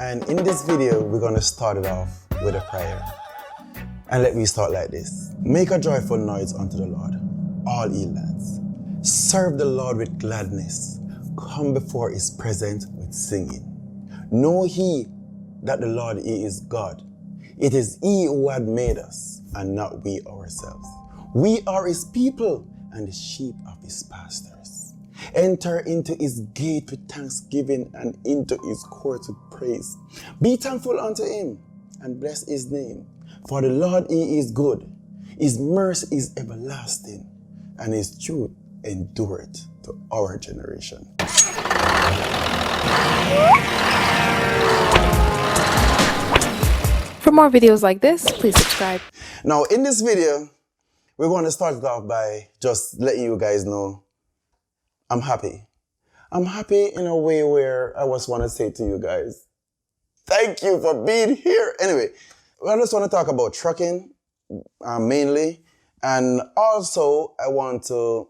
And in this video, we're gonna start it off with a prayer. And let me start like this. Make a joyful noise unto the Lord, all ye lands. Serve the Lord with gladness. Come before his presence with singing. Know ye that the Lord, he is God. It is he who had made us, and not we ourselves. We are his people and the sheep of his pastures. Enter into his gate with thanksgiving and into his courts with praise. Be thankful unto him and bless his name. For the Lord, he is good. His mercy is everlasting, and his truth endureth to our generation. For more videos like this, please subscribe. Now, in this video, we're going to start it off by just letting you guys know I'm happy. I'm happy in a way where I just want to say to you guys, thank you for being here. Anyway, I just want to talk about trucking mainly. And also, I want to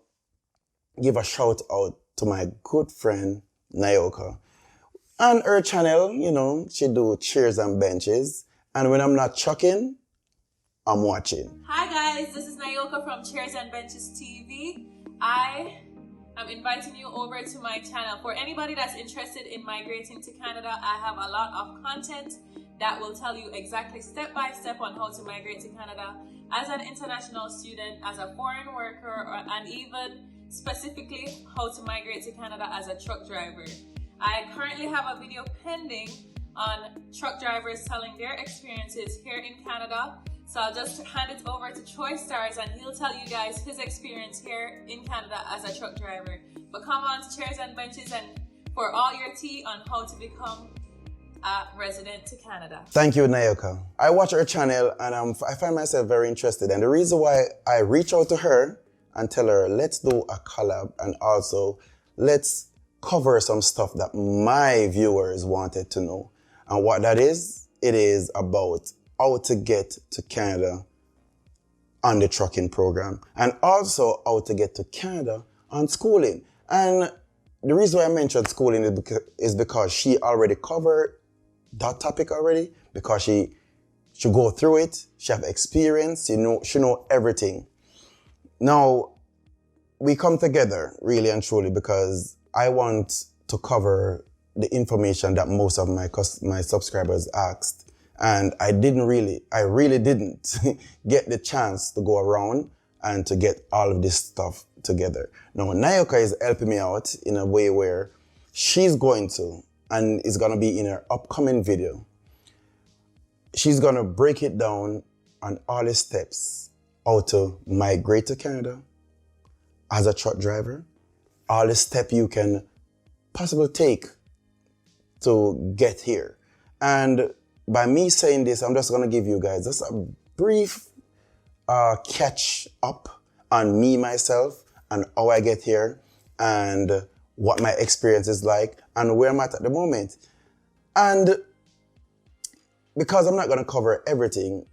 give a shout out to my good friend, Nayoka. On her channel, you know, she do chairs and benches. And when I'm not trucking, I'm watching. Hi guys, this is Nayoka from Chairs and Benches TV. I am inviting you over to my channel. For anybody that's interested in migrating to Canada, I have a lot of content that will tell you exactly step by step on how to migrate to Canada as an international student, as a foreign worker, and even specifically how to migrate to Canada as a truck driver. I currently have a video pending on truck drivers telling their experiences here in Canada. So I'll just hand it over to Troystarz and he'll tell you guys his experience here in Canada as a truck driver. But come on to Chairs and Benches and for all your tea on how to become a resident to Canada. Thank you, Nayoka. I watch her channel and I find myself very interested. And the reason why I reach out to her and tell her, let's do a collab and also let's cover some stuff that my viewers wanted to know. And what that is, it is about how to get to Canada on the trucking program and also how to get to Canada on schooling. And the reason why I mentioned schooling is because she already covered that topic already, because she go through it, she have experience, she know everything. Now, we come together really and truly because I want to cover the information that most of my subscribers asked. And I really didn't get the chance to go around and to get all of this stuff together. Now, Nayoka is helping me out in a way where she's going to, and it's gonna be in her upcoming video, she's gonna break it down on all the steps, how to migrate to Canada as a truck driver, all the steps you can possibly take to get here. And by me saying this, I'm just gonna give you guys just a brief catch up on me, myself, and how I get here, and what my experience is like, and where I'm at the moment. And because I'm not gonna cover everything,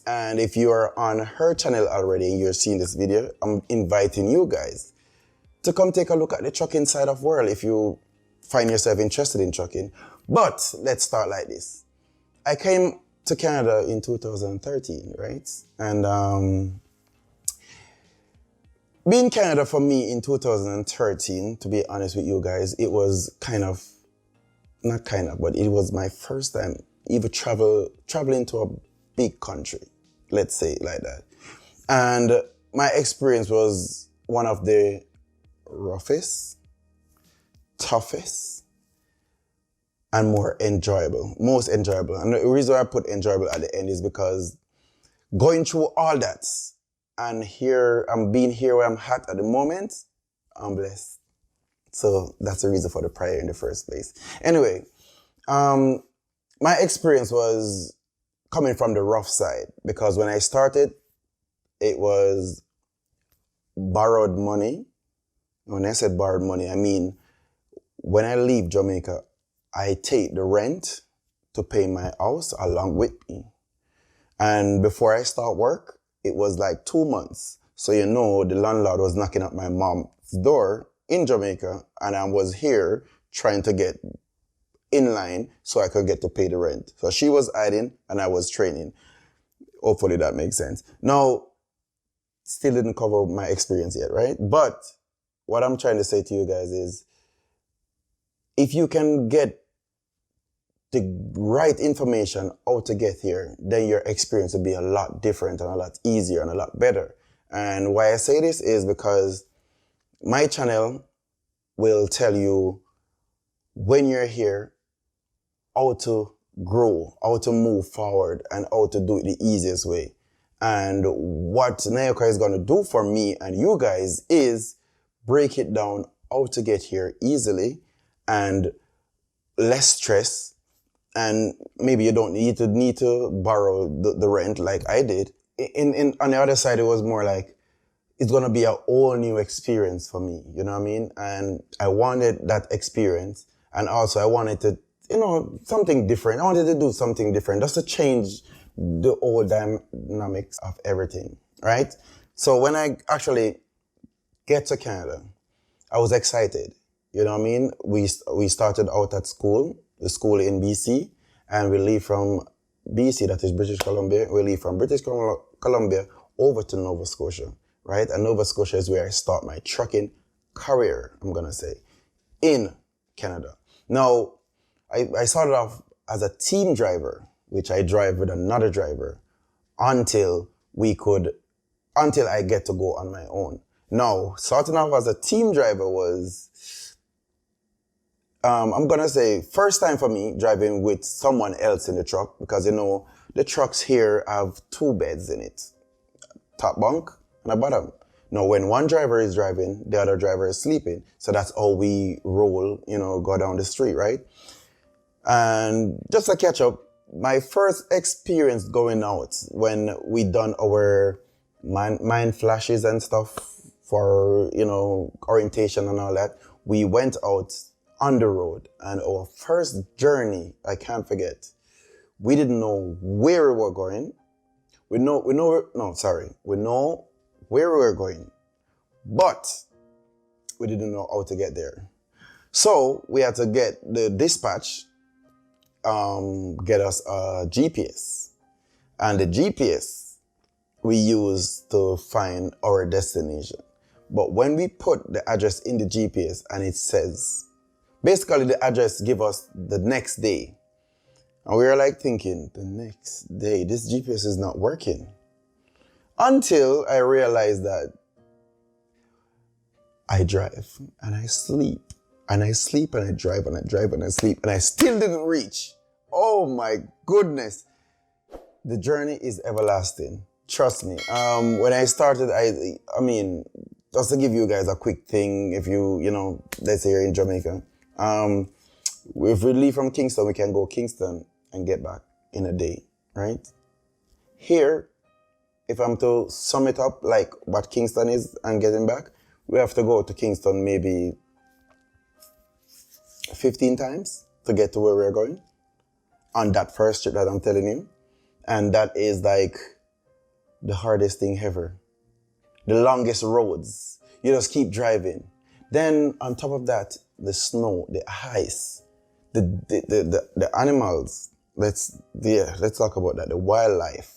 and if you're on her channel already and you're seeing this video, I'm inviting you guys to come take a look at the trucking side of the world if you find yourself interested in trucking. But let's start like this. I came to Canada in 2013, right? And being Canada for me in 2013, to be honest with you guys, it was but it was my first time even traveling to a big country, let's say it like that. And my experience was one of the roughest, toughest, and most enjoyable. And the reason why I put enjoyable at the end is because going through all that, and here, I'm being here where I'm at the moment, I'm blessed. So that's the reason for the prayer in the first place. Anyway, my experience was coming from the rough side, because when I started, it was borrowed money. When I said borrowed money, I mean, when I leave Jamaica, I take the rent to pay my house along with me. And before I start work, it was like 2 months. So you know, the landlord was knocking at my mom's door in Jamaica, and I was here trying to get in line so I could get to pay the rent. So she was hiding and I was training. Hopefully that makes sense. Now, still didn't cover my experience yet, right? But what I'm trying to say to you guys is, if you can get the right information how to get here, then your experience will be a lot different and a lot easier and a lot better. And why I say this is because my channel will tell you when you're here how to grow, how to move forward, and how to do it the easiest way. And what Nayoka is going to do for me and you guys is break it down how to get here easily and less stress. And maybe you don't need to borrow the rent like I did. On the other side, it was more like, it's going to be a whole new experience for me. You know what I mean? And I wanted that experience. And also I wanted to, something different. I wanted to do something different just to change the whole dynamics of everything, right? So when I actually get to Canada, I was excited. You know what I mean? We started out at school, the school in BC, and we leave from BC, that is British Columbia. We leave from British Columbia over to Nova Scotia, right? And Nova Scotia is where I start my trucking career, I'm gonna say, in Canada. Now, I started off as a team driver, which I drive with another driver until I get to go on my own. Now, starting off as a team driver was, I'm gonna say, first time for me driving with someone else in the truck, because the trucks here have 2 beds in it, top bunk and a bottom. Now, when one driver is driving, the other driver is sleeping. So that's how we roll, go down the street, right? And just to catch up, my first experience going out when we done our mind flashes and stuff for, orientation and all that, we went out on the road, and our first journey, I can't forget, we didn't know where we were going. We know where we were going, but we didn't know how to get there. So we had to get the dispatch, get us a GPS. And the GPS we use to find our destination. But when we put the address in the GPS and it says, basically the address give us the next day. And we were like thinking, the next day, this GPS is not working. Until I realized that I drive and I sleep and I sleep and I drive and I drive and I sleep and I still didn't reach. Oh my goodness. The journey is everlasting. Trust me. When I started, I mean, just to give you guys a quick thing, if let's say you're in Jamaica, if we leave from Kingston, we can go Kingston and get back in a day, right? Here, if I'm to sum it up like what Kingston is and getting back, we have to go to Kingston maybe 15 times to get to where we're going on that first trip that I'm telling you. And that is like the hardest thing ever. The longest roads. You just keep driving. Then on top of that, the snow, the ice, the animals. Let's talk about that. The wildlife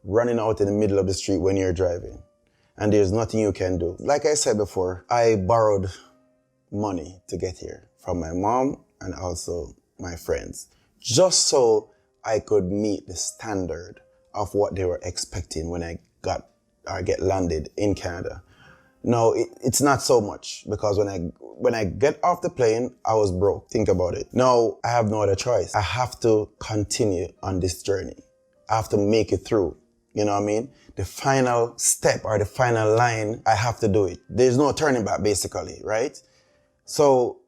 running out in the middle of the street when you're driving. And there's nothing you can do. Like I said before, I borrowed money to get here from my mom and also my friends, just so I could meet the standard of what they were expecting when I get landed in Canada. No, it's not so much, because when I get off the plane, I was broke. Think about it. Now, I have no other choice. I have to continue on this journey. I have to make it through. You know what I mean? The final step or the final line, I have to do it. There's no turning back, basically, right? So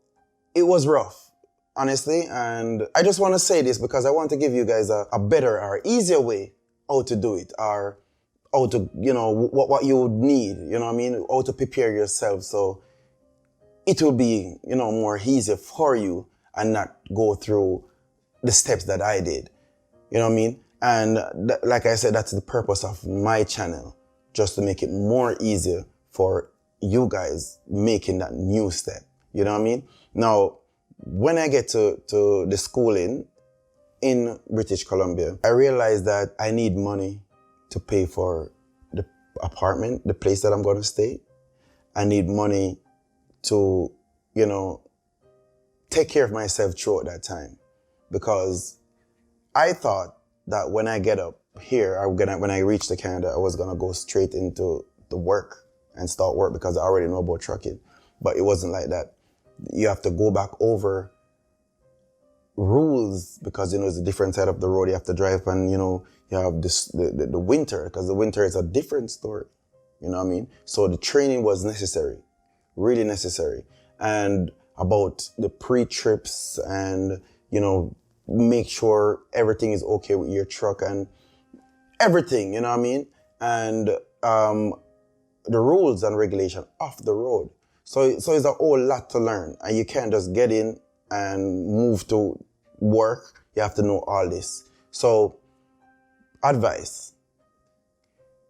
it was rough, honestly. And I just want to say this because I want to give you guys a better or easier way how to do it, or how to, what you would need, you know what I mean? How to prepare yourself so it will be, more easier for you and not go through the steps that I did. You know what I mean? And like I said, that's the purpose of my channel, just to make it more easier for you guys making that new step. You know what I mean? Now, when I get to the schooling in British Columbia, I realized that I need money to pay for the apartment, the place that I'm going to stay. I need money to, you know, take care of myself throughout that time. Because I thought that when I get up here, when I reach to Canada, I was going to go straight into the work and start work because I already know about trucking. But it wasn't like that. You have to go back over rules because, you know, it's a different side of the road. You have to drive and, you know, you have the winter, because the winter is a different story. You know what I mean? So the training was necessary, really necessary. And about the pre-trips and, you know, make sure everything is okay with your truck and everything, you know what I mean? And the rules and regulation off the road. So it's a whole lot to learn, and you can't just get in and move to work. You have to know all this. So advice,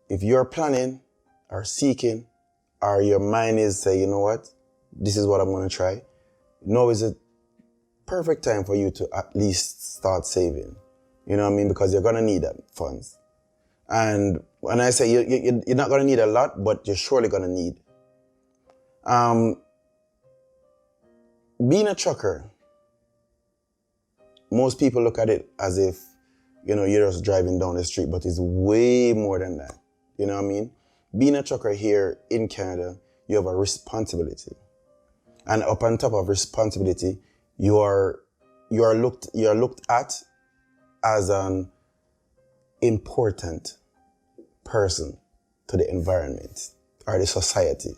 if you're planning or seeking, or your mind is say, you know what, this is what I'm going to try, now is a perfect time for you to at least start saving. You know what I mean? Because you're going to need that funds. And when I say you're not going to need a lot, but you're surely going to need. Being a trucker, most people look at it as if, you know, you're just driving down the street, but it's way more than that. You know what I mean? Being a trucker here in Canada, you have a responsibility. And up on top of responsibility, you are looked at as an important person to the environment or the society.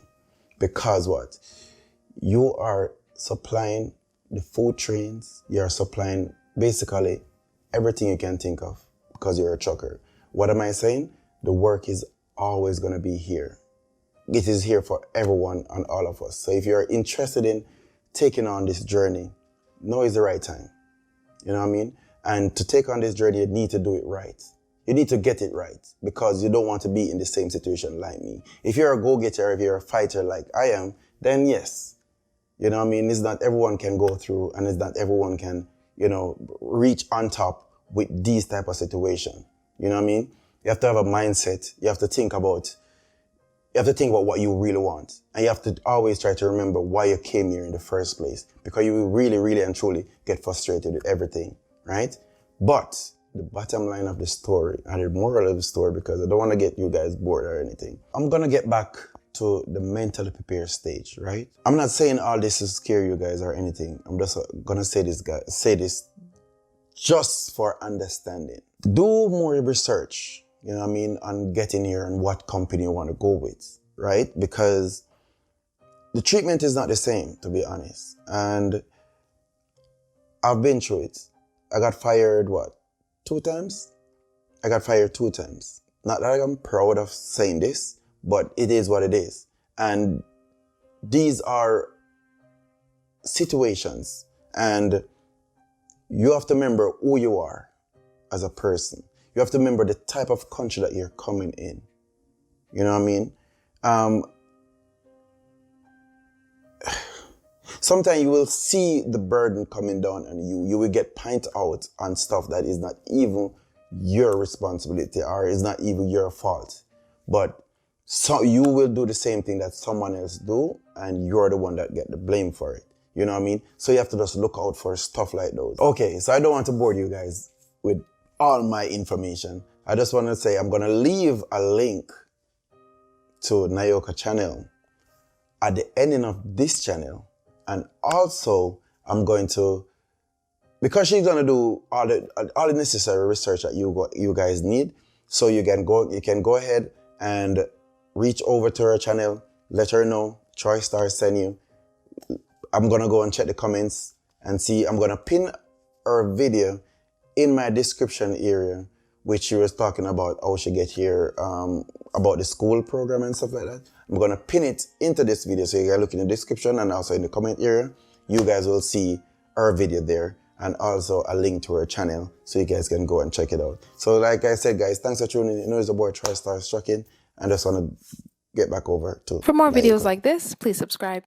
Because what? You are supplying the food trains, you are supplying basically everything you can think of because you're a trucker. What am I saying? The work is always going to be here. It is here for everyone and all of us. So if you're interested in taking on this journey, now is the right time. You know what I mean? And to take on this journey, you need to do it right. You need to get it right because you don't want to be in the same situation like me. If you're a go-getter, if you're a fighter like I am, then yes. You know what I mean? It's not everyone can go through, and it's not everyone can, you know, reach on top with these type of situation. You know what I mean? You have to have a mindset. You have to think about what you really want. And you have to always try to remember why you came here in the first place, because you will really, really and truly get frustrated with everything, right? But the bottom line of the story and the moral of the story, because I don't want to get you guys bored or anything, I'm going to get back to the mentally prepared stage, right? I'm not saying all this to scare you guys or anything. I'm just going to say this just for understanding. Do more research, you know what I mean, on getting here and what company you want to go with, right? Because the treatment is not the same, to be honest. And I've been through it. I got fired, 2 times? I got fired 2 times. Not that I'm proud of saying this, but it is what it is. And these are situations. And you have to remember who you are as a person. You have to remember the type of country that you're coming in. You know what I mean? Sometimes you will see the burden coming down on you. You will get pointed out on stuff that is not even your responsibility or is not even your fault. But so you will do the same thing that someone else do, and you're the one that get the blame for it. You know what I mean? So you have to just look out for stuff like those. Okay, so I don't want to bore you guys with all my information. I just want to say I'm going to leave a link to Nayoka channel at the ending of this channel. And also I'm going to, because she's going to do all the necessary research that you guys need. So you can go ahead and reach over to her channel, let her know Troystarz sent you. I'm going to go and check the comments and see. I'm going to pin her video in my description area, which she was talking about how she get here, about the school program and stuff like that. I'm going to pin it into this video. So you guys look in the description and also in the comment area, you guys will see her video there and also a link to her channel so you guys can go and check it out. So like I said, guys, thanks for tuning in. You know, it's the boy Troystarz Trucking. I just want to get back over to For more videos Nayoka. like this, please subscribe.